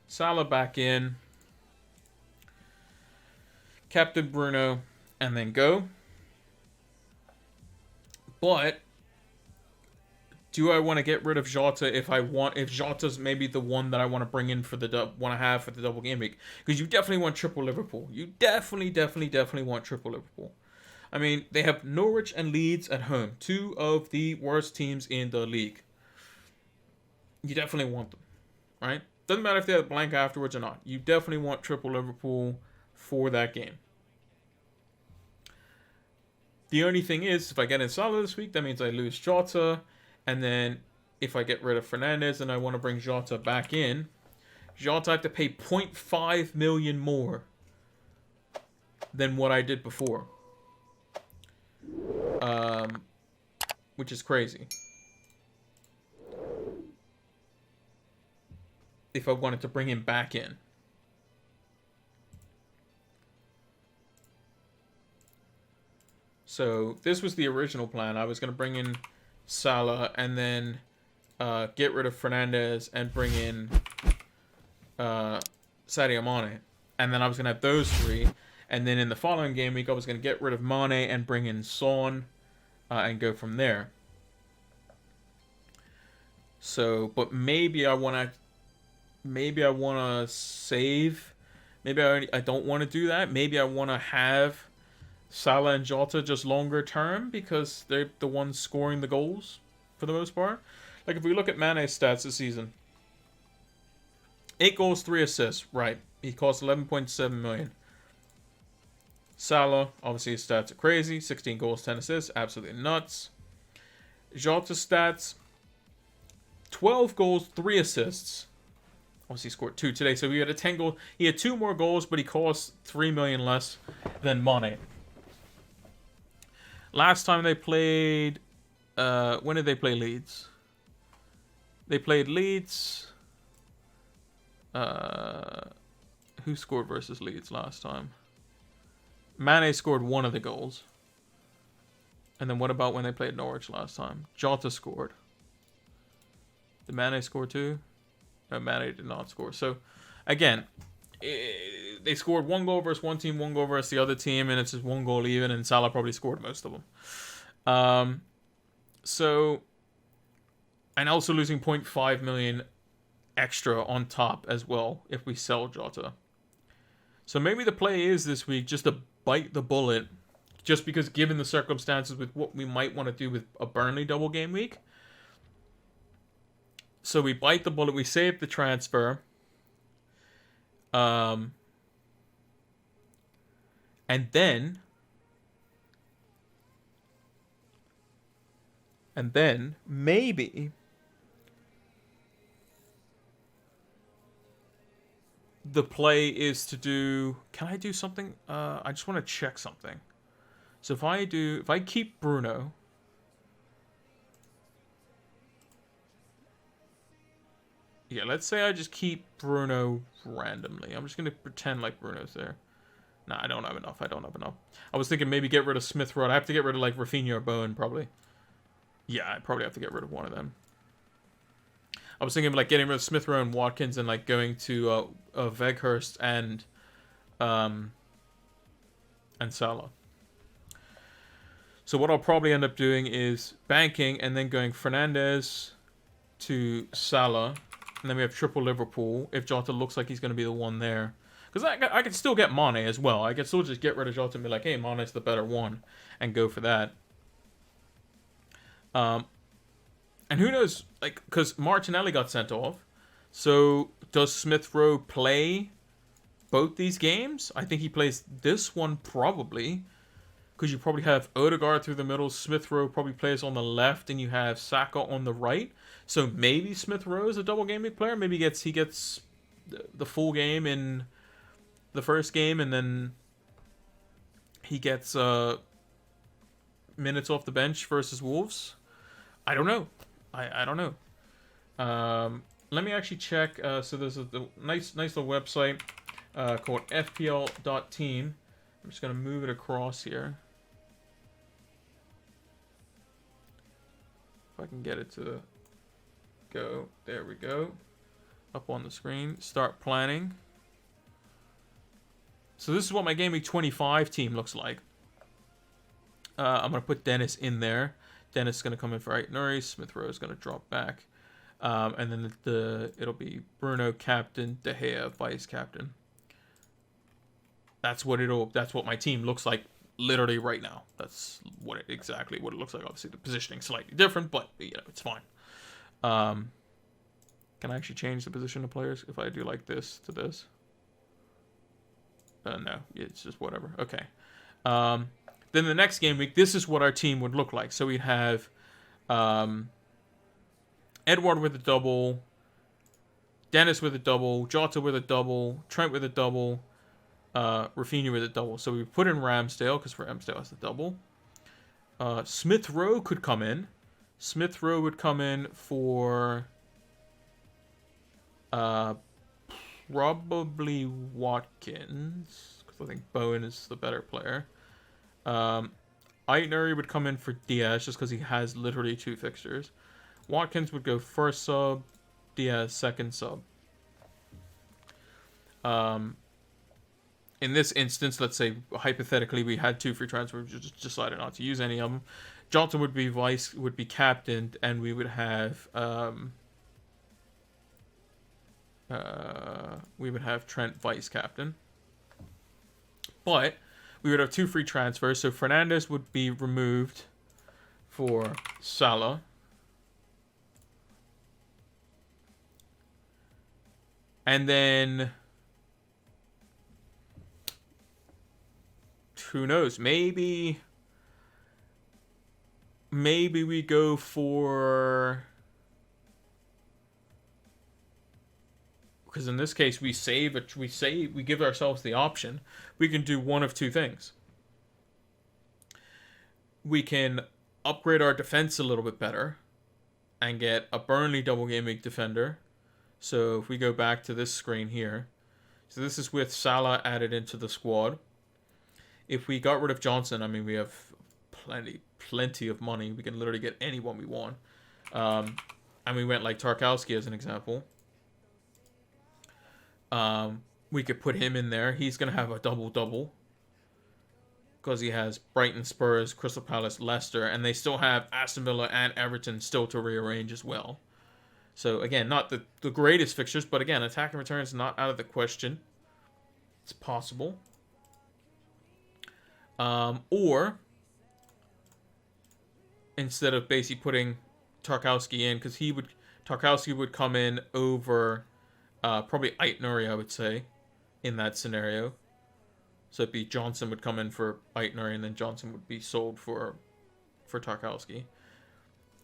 A: Salah back in, Captain Bruno, and then go. But do I want to get rid of Jota if Jota's maybe the one that I want to bring in for the double game week? Because you definitely want triple Liverpool. You definitely want triple Liverpool. I mean, they have Norwich and Leeds at home, two of the worst teams in the league. You definitely want them, right? Doesn't matter if they have blank afterwards or not. You definitely want triple Liverpool for that game. The only thing is, if I get in Salah this week, that means I lose Jota. And then if I get rid of Fernandes and I want to bring Jota back in, Jota I have to pay 0.5 million more than what I did before. Which is crazy. If I wanted to bring him back in. So this was the original plan. I was going to bring in Salah and then get rid of Fernandez and bring in Sadio Mane. And then I was going to have those three. And then in the following game week, I was going to get rid of Mane and bring in Son and go from there. So, but maybe I want to save. Maybe I don't want to do that. Maybe I want to have Salah and Jota just longer term because they're the ones scoring the goals for the most part. Like if we look at Mane's stats this season, 8 goals, 3 assists. Right, he cost 11.7 million. Salah, obviously his stats are crazy. 16 goals, 10 assists, absolutely nuts. Jota's stats, 12 goals, 3 assists. Obviously he scored 2 today, so he had a 10 goal. He had 2 more goals, but he cost 3 million less than Mane. Last time they played, when did they play Leeds? They played Leeds. Who scored versus Leeds last time? Mane scored 1 of the goals. And then what about when they played Norwich last time? Jota scored. Did Mane score 2? No, Mane did not score. So, again, they scored 1 goal versus one team, 1 goal versus the other team, and it's just 1 goal even, and Salah probably scored most of them. So, and also losing 0.5 million extra on top as well if we sell Jota. So maybe the play is this week just to bite the bullet, just because given the circumstances with what we might want to do with a Burnley double game week. So we bite the bullet, we save the transfer. And then maybe the play is to do... Can I do something? I just want to check something. So if I keep Bruno... Yeah, let's say I just keep Bruno randomly. I'm just going to pretend like Bruno's there. Nah, I don't have enough. I was thinking maybe get rid of Smith Rowe. I have to get rid of like Rafinha or Bowen probably. Yeah, I probably have to get rid of one of them. I was thinking of like getting rid of Smith Rowe and Watkins and like going to Weghorst and Salah. So what I'll probably end up doing is banking and then going Fernandez to Salah. And then we have triple Liverpool if Jota looks like he's going to be the one there. Because I could still get Mane as well. I could still just get rid of Jota and be like, hey, Mane's the better one. And go for that. And who knows, like, because Martinelli got sent off. So does Smith Rowe play both these games? I think he plays this one probably. Because you probably have Odegaard through the middle. Smith Rowe probably plays on the left. And you have Saka on the right. So maybe Smith Rowe is a double game week player. Maybe he gets the full game in the first game. And then he gets minutes off the bench versus Wolves. I don't know. I don't know. Let me actually check. So there's a nice little website called FPL.team. I'm just going to move it across here. If I can get it to go. There we go. Up on the screen. Start planning. So this is what my Game Week 25 team looks like. I'm going to put Dennis in there. Dennis is going to come in for Ait-Nouri. Smith Rowe is going to drop back. And then it'll be Bruno captain, De Gea vice captain. That's what my team looks like literally right now. That's exactly what it looks like. Obviously the positioning slightly different, but you know, it's fine. Can I actually change the position of players if I do like this to this? No, it's just whatever. Okay. Then the next game week, this is what our team would look like. So we'd have Edward with a double, Dennis with a double, Jota with a double, Trent with a double, Rafinha with a double. So we put in Ramsdale because Ramsdale has the double. Smith Rowe could come in. Smith Rowe would come in for probably Watkins, because I think Bowen is the better player. Aitner would come in for Diaz just because he has literally 2 fixtures. Watkins would go first sub, Diaz second sub. In this instance, let's say hypothetically we had 2 free transfers, we just decided not to use any of them. Johnson would be captained, and we would have Trent vice captain. But we would have 2 free transfers, so Fernandes would be removed for Salah. And then, who knows? Maybe we go for, because in this case we give ourselves the option. We can do one of 2 things. We can upgrade our defense a little bit better and get a Burnley double game week defender. So if we go back to this screen here, so this is with Salah added into the squad. If we got rid of Johnson, I mean, we have plenty of money. We can literally get anyone we want. And we went like Tarkowski as an example. We could put him in there. He's going to have a double-double because he has Brighton, Spurs, Crystal Palace, Leicester, and they still have Aston Villa and Everton still to rearrange as well. So, again, not the greatest fixtures, but again, attack and return is not out of the question. It's possible. Or, instead of basically putting Tarkowski in, because Tarkowski would come in over probably Aitner, I would say, in that scenario. So it'd be Johnson would come in for Aitner, and then Johnson would be sold for Tarkowski.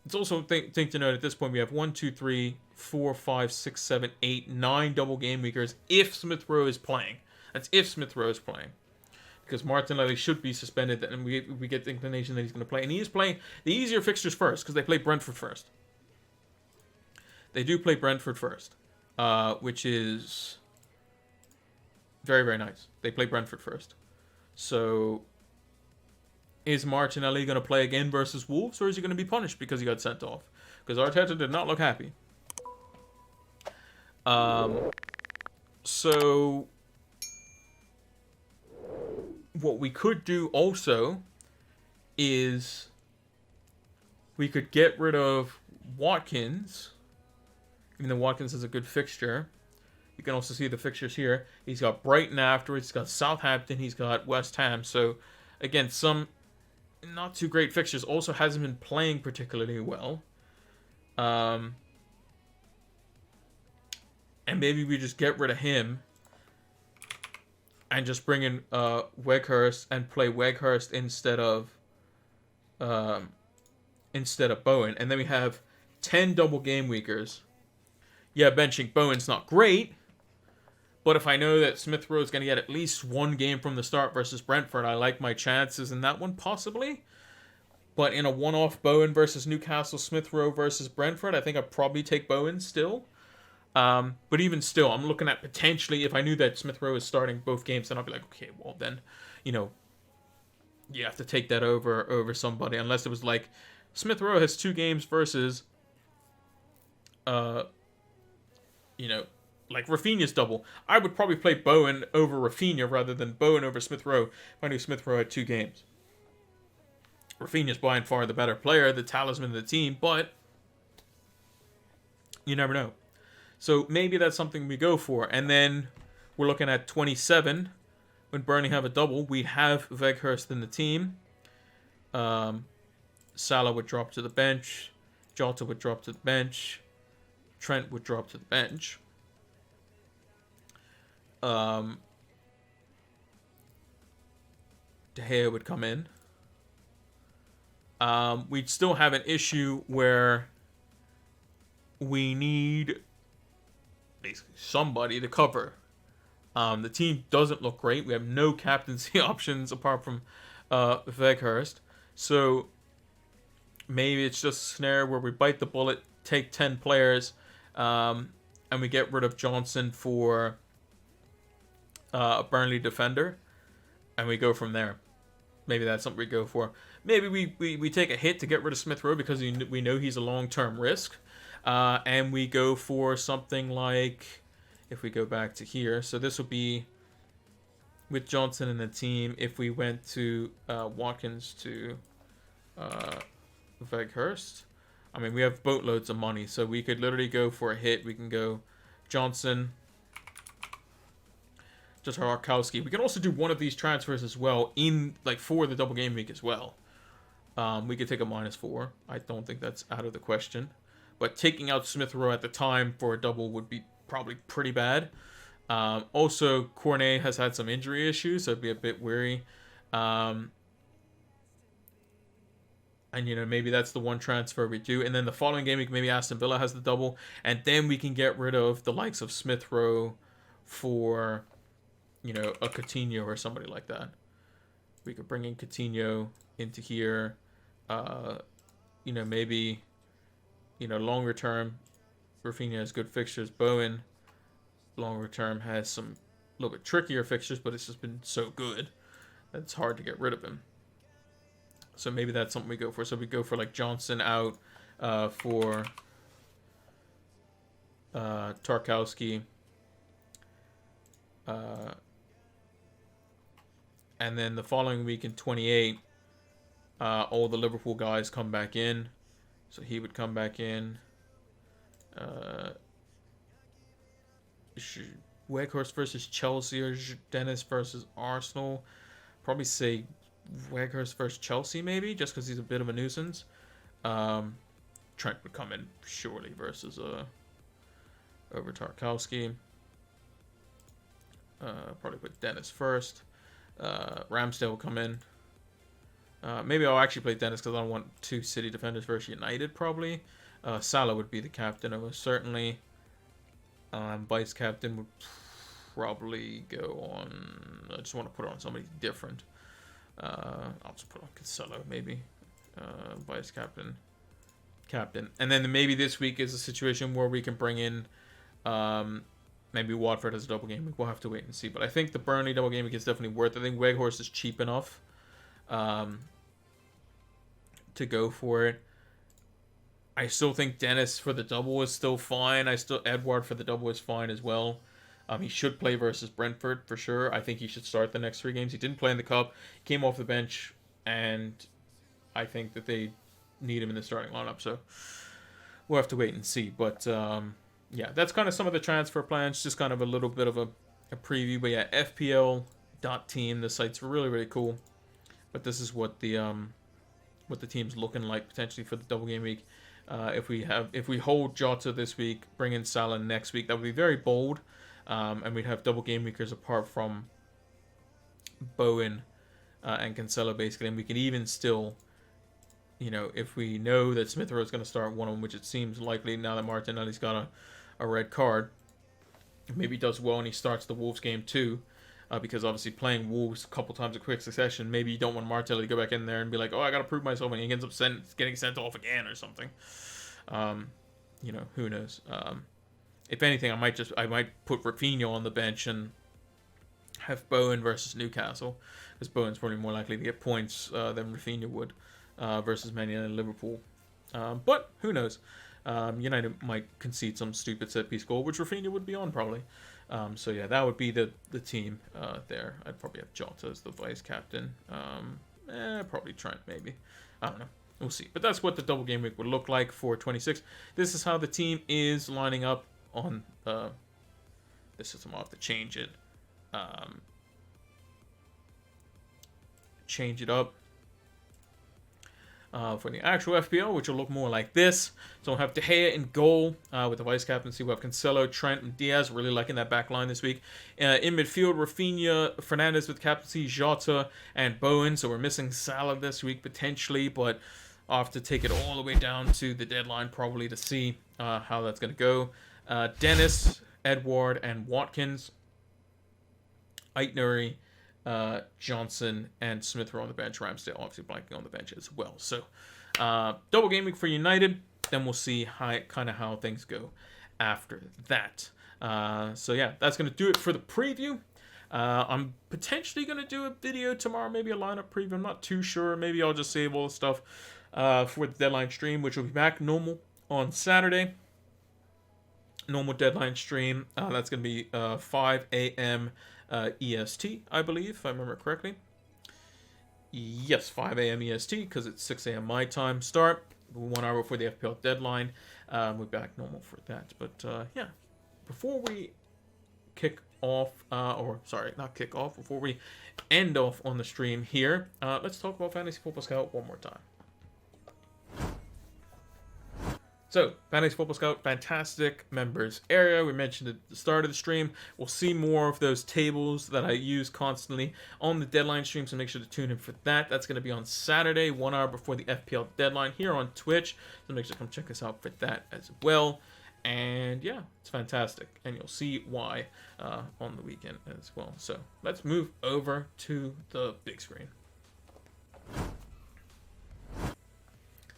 A: It's also a thing to note at this point, we have 1, 2, 3, 4, 5, 6, 7, 8, 9 double game weekers if Smith Rowe is playing. That's if Smith Rowe is playing. Because Martinelli should be suspended, and we get the inclination that he's going to play. And he is playing the easier fixtures first, because they play Brentford first. They do play Brentford first, which is very, very nice. They play Brentford first. So, is Martinelli going to play again versus Wolves, or is he going to be punished because he got sent off? Because Arteta did not look happy. So, what we could do also is we could get rid of Watkins, even though Watkins is a good fixture. You can also see the fixtures here. He's got Brighton afterwards. He's got Southampton. He's got West Ham. So, again, some not too great fixtures. Also hasn't been playing particularly well. And maybe we just get rid of him and just bring in Weghorst and play Weghorst instead of Bowen. And then we have 10 double game weekers. Yeah, benching Bowen's not great, but if I know that Smith Rowe is going to get at least 1 game from the start versus Brentford, I like my chances in that one, possibly. But in a one-off Bowen versus Newcastle, Smith Rowe versus Brentford, I think I'd probably take Bowen still. But even still, I'm looking at potentially, if I knew that Smith Rowe is starting both games, then I'd be like, okay, well then, you have to take that over somebody. Unless it was like, Smith Rowe has 2 games versus, like Rafinha's double. I would probably play Bowen over Rafinha rather than Bowen over Smith Rowe if I knew Smith Rowe had 2 games. Rafinha's by and far the better player, the talisman of the team, but you never know. So maybe that's something we go for. And then we're looking at 27. When Burnley have a double, we'd have Weghorst in the team. Salah would drop to the bench. Jota would drop to the bench. Trent would drop to the bench. De Gea would come in. We'd still have an issue where we need basically somebody to cover The team doesn't look great. We have no captaincy options apart from Weghorst. So maybe it's just a scenario where we bite the bullet, take 10 players, and we get rid of Johnson for a Burnley defender, and we go from there. Maybe that's something we go for. Maybe we take a hit to get rid of Smith Rowe because we know he's a long-term risk. And we go for something like, if we go back to here, so this will be with Johnson in the team. If we went to Watkins to Weghorst, I mean, we have boatloads of money, so we could literally go for a hit. We can go Johnson, just Tarkowski. We can also do one of these transfers as well in like for the double game week as well. We could take a -4. I don't think that's out of the question. But taking out Smith Rowe at the time for a double would be probably pretty bad. Also, Cornet has had some injury issues, so I'd be a bit wary. And, maybe that's the one transfer we do. And then the following game week, maybe Aston Villa has the double. And then we can get rid of the likes of Smith Rowe for, a Coutinho or somebody like that. We could bring in Coutinho into here. Maybe... longer term, Rafinha has good fixtures. Bowen, longer term, has some a little bit trickier fixtures, but it's just been so good that it's hard to get rid of him. So maybe that's something we go for. So we go for like Johnson out for Tarkowski. And then the following week in 28, all the Liverpool guys come back in. So he would come back in. Weghorst versus Chelsea or Dennis versus Arsenal. Probably say Weghorst versus Chelsea maybe, just because he's a bit of a nuisance. Trent would come in surely versus over Tarkowski. Probably put Dennis first. Ramsdale will come in. Maybe I'll actually play Dennis because I don't want two City defenders versus United, probably. Salah would be the captain of us, certainly. Vice captain would probably go on... I just want to put on somebody different. I'll just put on Cancelo, maybe. Vice captain. Captain. And then maybe this week is a situation where we can bring in... maybe Watford as a double game week. We'll have to wait and see. But I think the Burnley double game week is definitely worth it. I think Weghorst is cheap enough. To go for it. I still think Dennis for the double is still fine. Edouard for the double is fine as well. He should play versus Brentford for sure. I think he should start the next 3 games. He didn't play in the cup, came off the bench, and I think that they need him in the starting lineup. So we'll have to wait and see. But yeah, that's kind of some of the transfer plans. Just kind of a little bit of a preview. But yeah, FPL.team. The site's really, really cool. But this is what the team's looking like potentially for the double game week. If we hold Jota this week, bring in Salah next week, that would be very bold. And we'd have double game weekers apart from Bowen and Cancelo basically. And we can even still, if we know that Smith Rowe is going to start one of them, which it seems likely now that Martinelli's got a red card, maybe he does well and he starts the Wolves game too. Because obviously playing Wolves a couple times in quick succession, maybe you don't want Martelli to go back in there and be like, oh, I got to prove myself, and he ends up getting sent off again or something. Who knows? If anything, I might put Rafinha on the bench and have Bowen versus Newcastle, because Bowen's probably more likely to get points than Rafinha would versus Man United and Liverpool. But who knows? United might concede some stupid set-piece goal, which Rafinha would be on probably. So yeah, that would be the team there. I'd probably have Jota as the vice captain. Probably Trent, maybe. I don't know. We'll see. But that's what the double game week would look like for 26. This is how the team is lining up on this system. I'll have to change it. Change it up. For the actual FPL, which will look more like this. So we'll have De Gea in goal with the vice captaincy. We'll have Cancelo, Trent, and Diaz. Really liking that back line this week. In midfield, Rafinha, Fernandes with captaincy, Jota, and Bowen. So we're missing Salah this week potentially, but I'll have to take it all the way down to the deadline probably to see how that's going to go. Dennis, Edouard, and Watkins. Aitnery, Johnson, and Smith Rowe on the bench. Ramsdale obviously blanking on the bench as well. So double game week for United. Then we'll see how things go after that. So yeah, that's going to do it for the preview. I'm potentially going to do a video tomorrow, maybe a lineup preview. I'm not too sure. Maybe I'll just save all the stuff for the deadline stream, which will be back normal on Saturday. Normal deadline stream. That's going to be 5 a.m. EST, I believe, if I remember correctly. Yes, 5 a.m. EST, because it's 6 a.m. my time start. 1 hour before the FPL deadline. We're back normal for that. But yeah, before we kick off, before we end off on the stream here, let's talk about Fantasy Football Scout one more time. So, Fantasy Football Scout, fantastic members area. We mentioned at the start of the stream. We'll see more of those tables that I use constantly on the deadline stream, so make sure to tune in for that. That's going to be on Saturday, 1 hour before the FPL deadline here on Twitch. So make sure to come check us out for that as well. And yeah, it's fantastic. And you'll see why on the weekend as well. So let's move over to the big screen.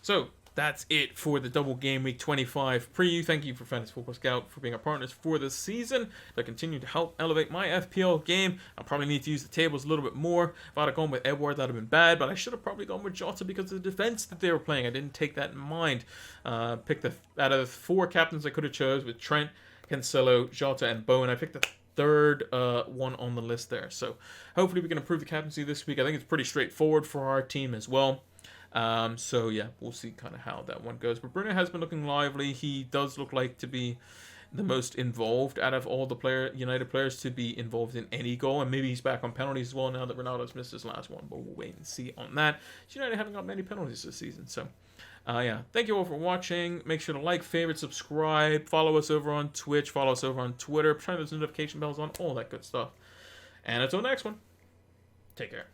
A: So that's it for the Double Game Week 25 preview. Thank you for Fantasy Football Scout for being our partners for the season. They'll continue to help elevate my FPL game. I'll probably need to use the tables a little bit more. If I'd have gone with Edward, that would have been bad, but I should have probably gone with Jota because of the defense that they were playing. I didn't take that in mind. Picked out of the 4 captains I could have chose with Trent, Cancelo, Jota, and Bowen. I picked the third one on the list there. So hopefully we can improve the captaincy this week. I think it's pretty straightforward for our team as well. So yeah, we'll see kind of how that one goes. But Bruno has been looking lively. He does look like to be the most involved out of all the United players to be involved in any goal. And maybe he's back on penalties as well now that Ronaldo's missed his last one. But we'll wait and see on that. United haven't got many penalties this season. So yeah, thank you all for watching. Make sure to like, favorite, subscribe. Follow us over on Twitch. Follow us over on Twitter. Turn those notification bells on. All that good stuff. And until next one, take care.